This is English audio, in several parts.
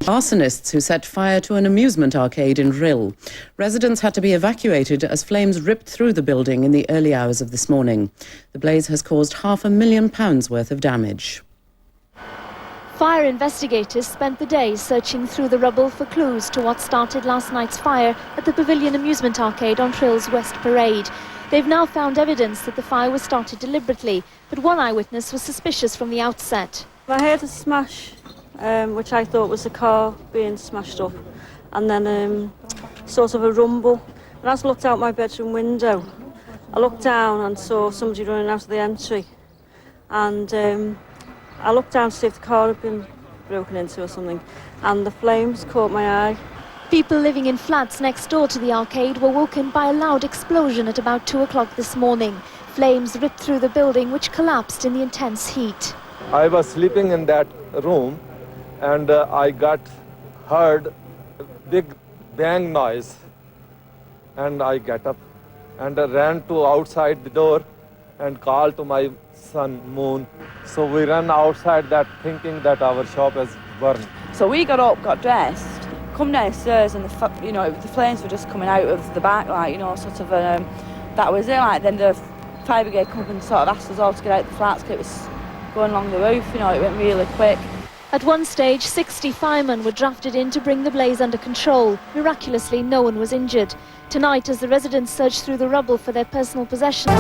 Arsonists who set fire to an amusement arcade in Rhyl. Residents had to be evacuated as flames ripped through the building in the early hours of this morning. The blaze has caused £500,000 worth of damage. Fire investigators spent the day searching through the rubble for clues to what started last night's fire at the Pavilion Amusement Arcade on Rhyl's West Parade. They've now found evidence that the fire was started deliberately, but one eyewitness was suspicious from the outset. I heard a smash, which I thought was a car being smashed up, and then sort of a rumble. And as I looked out my bedroom window, I looked down and saw somebody running out of the entry, and I looked down to see if the car had been broken into or something, and the flames caught my eye. People living in flats next door to the arcade were woken by a loud explosion at about 2 o'clock this morning. Flames ripped through the building, which collapsed in the intense heat. I was sleeping in that room, and I heard a big bang noise, and I got up and ran to outside the door and called to my son Moon. So we ran outside that thinking that our shop has burned. So we got up, got dressed, come downstairs, and the flames were just coming out of the back, that was it. Then the fire brigade come up and sort of asked us all to get out the flats because it was going along the roof. It went really quick. At one stage, 60 firemen were drafted in to bring the blaze under control. Miraculously, no one was injured. Tonight, as the residents searched through the rubble for their personal possessions.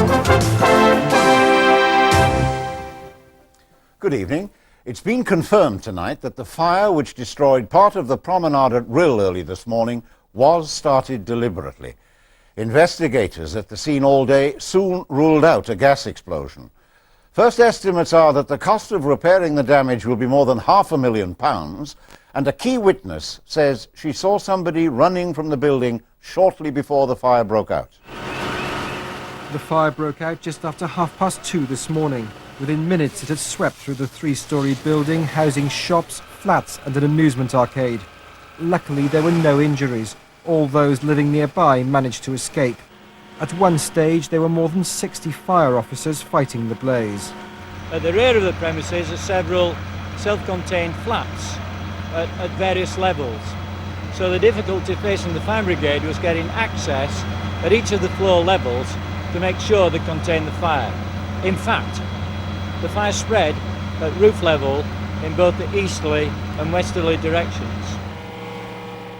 Good evening. It's been confirmed tonight that the fire which destroyed part of the promenade at Rhyl early this morning was started deliberately. Investigators at the scene all day soon ruled out a gas explosion. First estimates are that the cost of repairing the damage will be more than £500,000, and a key witness says she saw somebody running from the building shortly before the fire broke out. The fire broke out just after 2:30 this morning. Within minutes, it had swept through the three-storey building, housing shops, flats and an amusement arcade. Luckily, there were no injuries. All those living nearby managed to escape. At one stage, there were more than 60 fire officers fighting the blaze. At the rear of the premises are several self-contained flats at various levels. So the difficulty facing the fire brigade was getting access at each of the floor levels to make sure they contained the fire. In fact, the fire spread at roof level in both the easterly and westerly directions.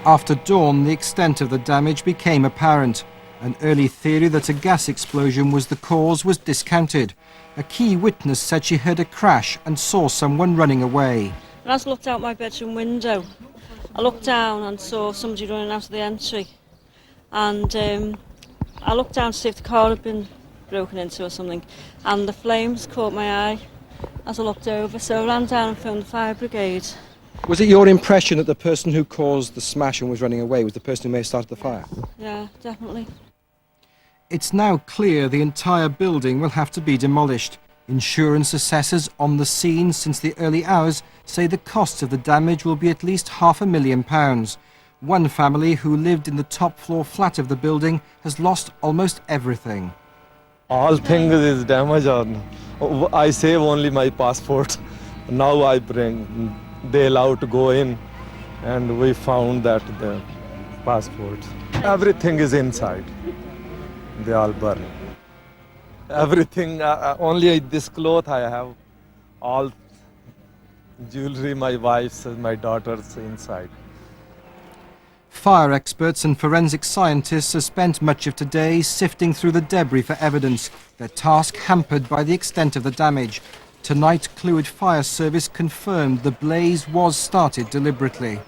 After dawn, the extent of the damage became apparent. An early theory that a gas explosion was the cause was discounted. A key witness said she heard a crash and saw someone running away. And as I looked out my bedroom window, I looked down and saw somebody running out of the entry, and I looked down to see if the car had been broken into or something, and the flames caught my eye as I looked over, so I ran down and phoned the fire brigade. Was it your impression that the person who caused the smash and was running away was the person who may have started the fire? Yeah, definitely. It's now clear the entire building will have to be demolished. Insurance assessors on the scene since the early hours say the cost of the damage will be at least £500,000. One family who lived in the top floor flat of the building has lost almost everything. All things is damaged. I save only my passport. Now they allow to go in, and we found that the passport. Everything is inside. They all burn. Everything, only this cloth I have, all jewelry, my wife's, my daughter's inside. Fire experts and forensic scientists have spent much of today sifting through the debris for evidence, their task hampered by the extent of the damage. Tonight, Clwyd Fire Service confirmed the blaze was started deliberately.